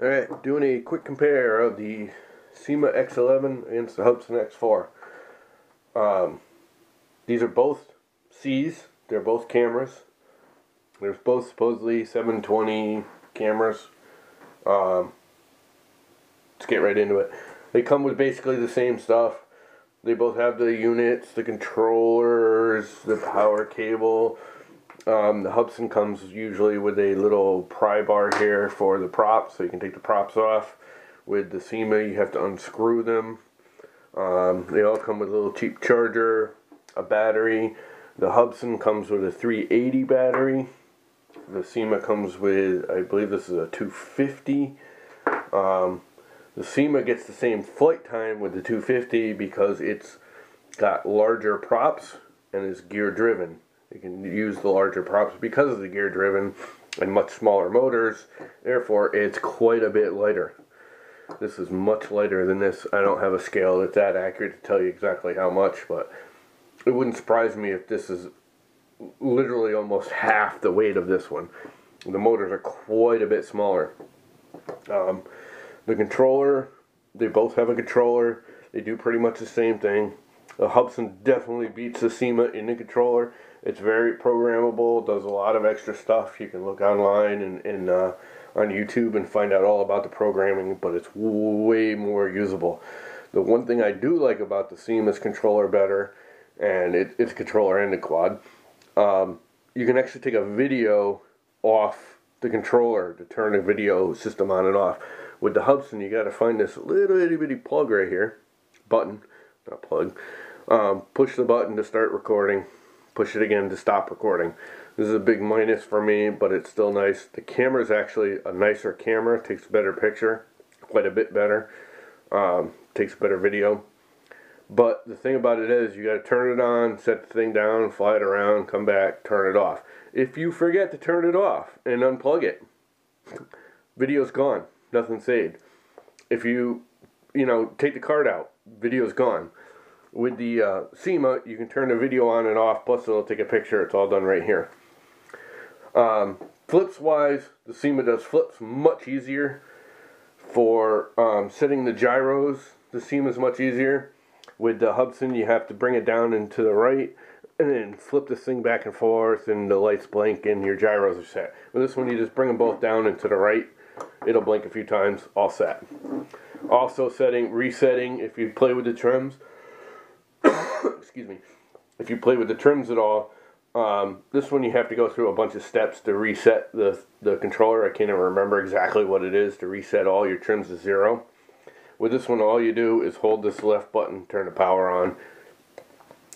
Alright, doing a quick compare of the SEMA X11 against the Hubsan X4. These are both C's, they're both cameras. They're both supposedly 720 cameras. Let's get right into it. They come with basically the same stuff. They both have the units, the controllers, the power cable. The Hubsan comes usually with a little pry bar here for the props, so you can take the props off. With the SEMA, you have to unscrew them. They all come with a little cheap charger, a battery. The Hubsan comes with a 380 battery. The SEMA comes with, I believe this is a 250. The SEMA gets the same flight time with the 250 because it's got larger props and is gear driven. You can use the larger props because of the gear driven and much smaller motors. Therefore, it's quite a bit lighter. This is much lighter than this. I don't have a scale that's that accurate to tell you exactly how much, but it wouldn't surprise me if this is literally almost half the weight of this one. The motors are quite a bit smaller. The controller, they both have a controller. They do pretty much the same thing. The Hubsan definitely beats the SEMA in the controller. It's very programmable, does a lot of extra stuff. You can look online and on YouTube and find out all about the programming, but it's way more usable. The one thing I do like about the SEMA's controller better, and it's controller and the quad, you can actually take a video off the controller to turn the video system on and off. With the Hubsan, you got to find this little itty bitty plug right here, button, not plug. Push the button to start recording. Push it again to stop recording. This is a big minus for me, but it's still nice. The camera is actually a nicer camera. It takes a better picture, quite a bit better. Takes better video. But the thing about it is, you got to turn it on, set the thing down, fly it around, come back, turn it off. If you forget to turn it off and unplug it, video's gone. Nothing saved. If you take the card out, video's gone. With the SEMA, you can turn the video on and off, plus it'll take a picture. It's all done right here. Flips-wise, the SEMA does flips much easier. For setting the gyros, the SEMA is much easier. With the Hubsan, you have to bring it down and to the right, and then flip this thing back and forth, and the lights blink, and your gyros are set. With this one, you just bring them both down and to the right. It'll blink a few times, all set. Also resetting, if you play with the trims. Excuse me. If you play with the trims at all, this one you have to go through a bunch of steps to reset the controller. I can't even remember exactly what it is to reset all your trims to 0. With this one, all you do is hold this left button, turn the power on.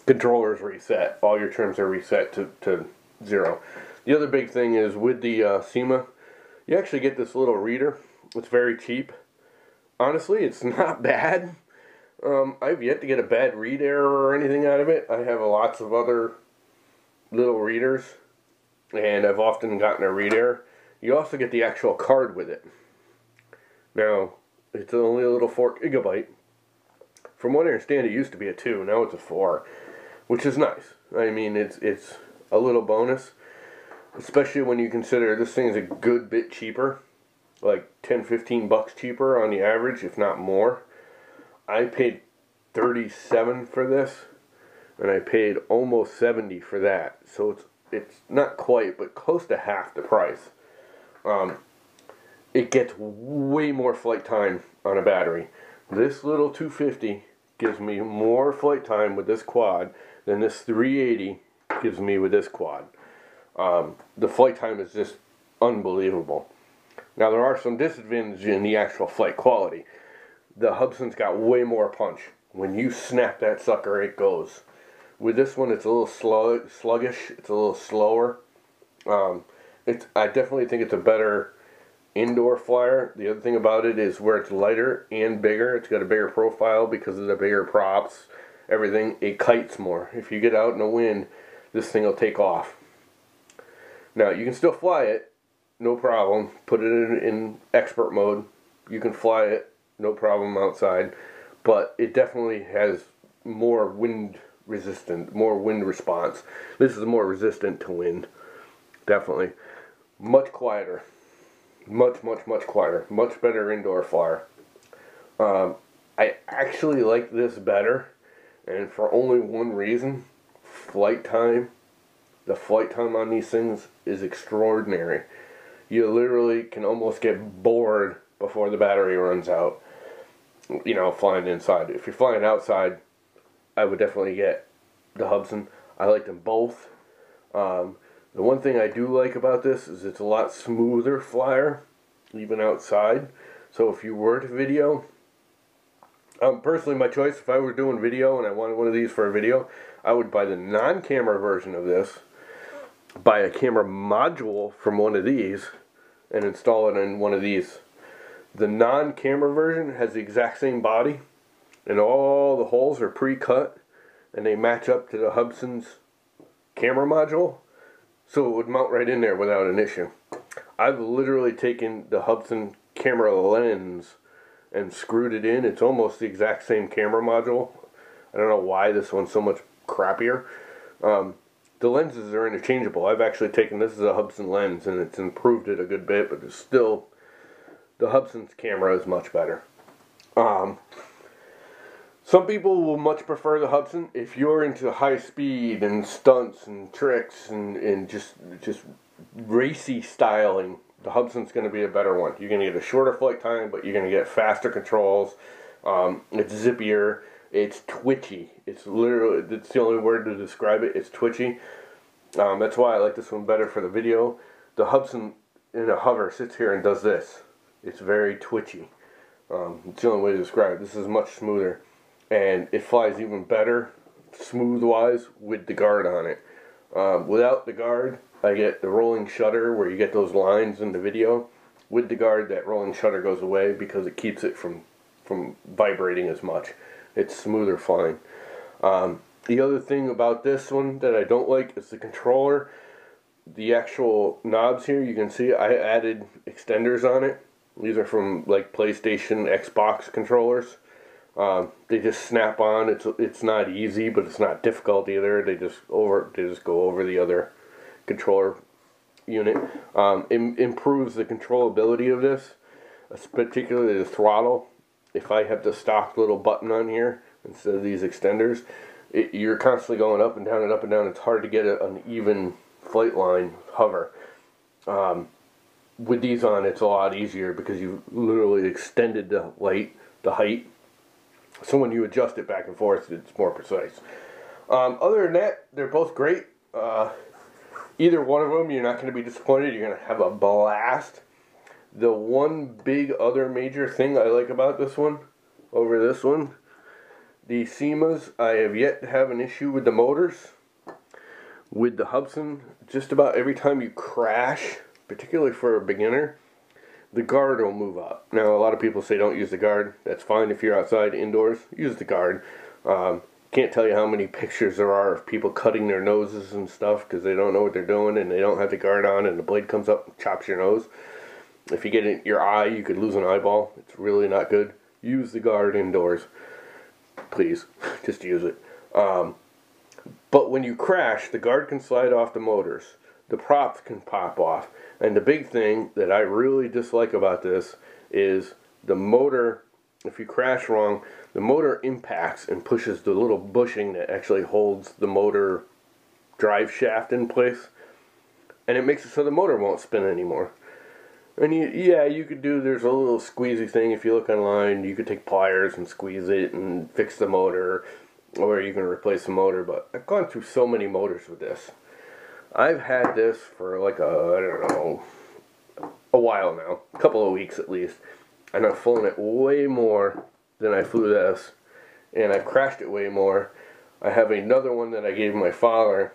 Controller's reset. All your trims are reset to 0. The other big thing is with the SEMA, you actually get this little reader. It's very cheap. Honestly, it's not bad. I've yet to get a bad read error or anything out of it. I have lots of other little readers, and I've often gotten a read error. You also get the actual card with it. Now, it's only a little 4 gigabyte. From what I understand, it used to be a 2. Now it's a 4, which is nice. I mean, it's a little bonus, especially when you consider this thing is a good bit cheaper, like 10-15 bucks cheaper on the average, if not more. I paid $37 for this, and I paid almost $70 for that. So it's not quite, but close to half the price. It gets way more flight time on a battery. This little 250 gives me more flight time with this quad than this 380 gives me with this quad. The flight time is just unbelievable. Now, there are some disadvantages in the actual flight quality. The Hubsan's got way more punch. When you snap that sucker, it goes. With this one, it's a little sluggish. It's a little slower. I definitely think it's a better indoor flyer. The other thing about it is where it's lighter and bigger. It's got a bigger profile because of the bigger props. Everything, it kites more. If you get out in the wind, this thing will take off. Now, you can still fly it, no problem. Put it in expert mode. You can fly it, no problem outside. But it definitely has more wind resistant, more wind response. This is more resistant to wind. Definitely. Much quieter. Much, much, much quieter. Much better indoor flyer. I actually like this better, and for only one reason: flight time. The flight time on these things is extraordinary. You literally can almost get bored before the battery runs out, you know, flying inside. If you're flying outside, I would definitely get the Hubsan. I like them both. The one thing I do like about this is it's a lot smoother flyer, even outside. So if you were to video, personally my choice, if I were doing video and I wanted one of these for a video, I would buy the non-camera version of this, buy a camera module from one of these, and install it in one of these. The non-camera version has the exact same body, and all the holes are pre-cut, and they match up to the Hubsan's camera module, so it would mount right in there without an issue. I've literally taken the Hubsan camera lens and screwed it in. It's almost the exact same camera module. I don't know why this one's so much crappier. The lenses are interchangeable. I've actually taken this as a Hubsan lens, and it's improved it a good bit, but it's still, the Hubsan's camera is much better. Some people will much prefer the Hubsan. If you're into high speed and stunts and tricks and just racy styling, the Hubsan's going to be a better one. You're going to get a shorter flight time, but you're going to get faster controls. It's zippier. It's twitchy. It's literally, that's the only word to describe it. It's twitchy. That's why I like this one better for the video. The Hubsan in a hover sits here and does this. It's very twitchy. It's the only way to describe it. This is much smoother. And it flies even better, smooth-wise, with the guard on it. Without the guard, I get the rolling shutter where you get those lines in the video. With the guard, that rolling shutter goes away because it keeps it from vibrating as much. It's smoother flying. The other thing about this one that I don't like is the controller. The actual knobs here, you can see I added extenders on it. These are from like PlayStation, Xbox controllers. They just snap on. It's not easy, but it's not difficult either. They just go over the other controller unit. It improves the controllability of this, particularly the throttle. If I have the stock little button on here instead of these extenders, you're constantly going up and down and up and down. It's hard to get an even flight line hover. With these on, it's a lot easier because you've literally extended the height. So when you adjust it back and forth, it's more precise. Other than that, they're both great. Either one of them, you're not going to be disappointed. You're going to have a blast. The one big other major thing I like about this one, over this one, the SEMAs, I have yet to have an issue with the motors. With the Hubsan, just about every time you crash, particularly for a beginner, the guard will move up. Now, a lot of people say don't use the guard. That's fine if you're outside, indoors. Use the guard. Can't tell you how many pictures there are of people cutting their noses and stuff because they don't know what they're doing and they don't have the guard on and the blade comes up and chops your nose. If you get it in your eye, you could lose an eyeball. It's really not good. Use the guard indoors. Please, just use it. But when you crash, the guard can slide off the motors. The props can pop off. And the big thing that I really dislike about this is the motor, if you crash wrong, the motor impacts and pushes the little bushing that actually holds the motor drive shaft in place. And it makes it so the motor won't spin anymore. And you could do, there's a little squeezy thing. If you look online, you could take pliers and squeeze it and fix the motor, or you can replace the motor. But I've gone through so many motors with this. I've had this for like a while now, a couple of weeks at least, and I've flown it way more than I flew this, and I've crashed it way more. I have another one that I gave my father,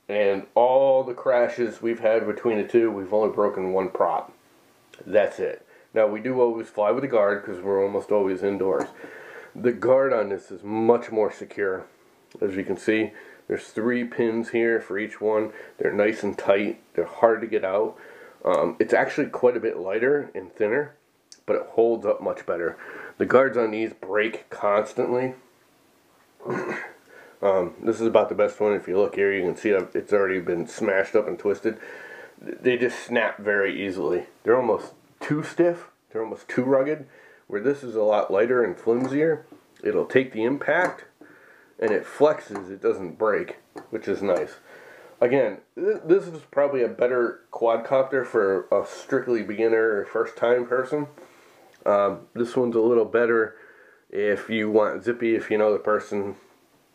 and all the crashes we've had between the two, we've only broken one prop. That's it. Now, we do always fly with a guard because we're almost always indoors. The guard on this is much more secure. As you can see, there's 3 pins here for each one. They're nice and tight. They're hard to get out. It's actually quite a bit lighter and thinner, but it holds up much better. The guards on these break constantly. This is about the best one. If you look here, you can see it's already been smashed up and twisted. They just snap very easily. They're almost too stiff. They're almost too rugged. Where this is a lot lighter and flimsier. It'll take the impact and it flexes. It doesn't break, which is nice. Again, this is probably a better quadcopter for a strictly beginner or first time person. This one's a little better if you want zippy, if you know the person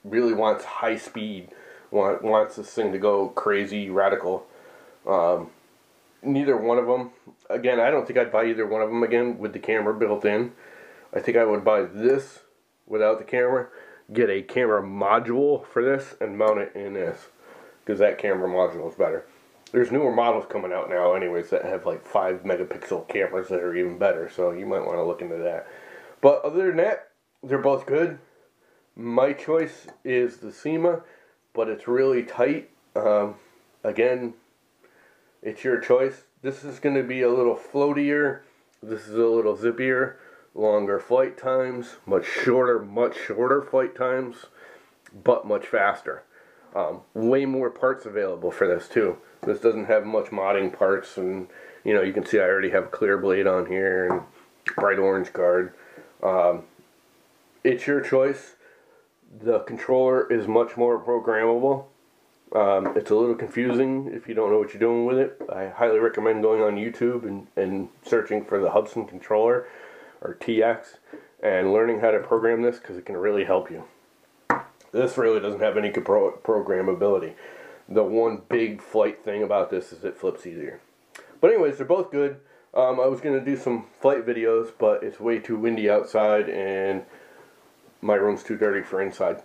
really wants high speed, wants this thing to go crazy, radical. Neither one of them, again, I don't think I'd buy either one of them again with the camera built in. I think I would buy this without the camera, get a camera module for this, and mount it in this, because that camera module is better. There's newer models coming out now anyways that have like 5 megapixel cameras that are even better, so you might want to look into that. But other than that, they're both good. My choice is the SEMA, but it's really tight. Again, it's your choice. This is going to be a little floatier. This is a little zippier. Longer flight times. Much shorter flight times. But much faster. Way more parts available for this too. This doesn't have much modding parts. And you know, you can see I already have a clear blade on here. And bright orange guard. It's your choice. The controller is much more programmable. It's a little confusing if you don't know what you're doing with it. I highly recommend going on YouTube and searching for the Hudson controller, or TX, and learning how to program this, because it can really help you. This really doesn't have any programmability. The one big flight thing about this is it flips easier. But anyways, they're both good. I was going to do some flight videos, but it's way too windy outside, and my room's too dirty for inside.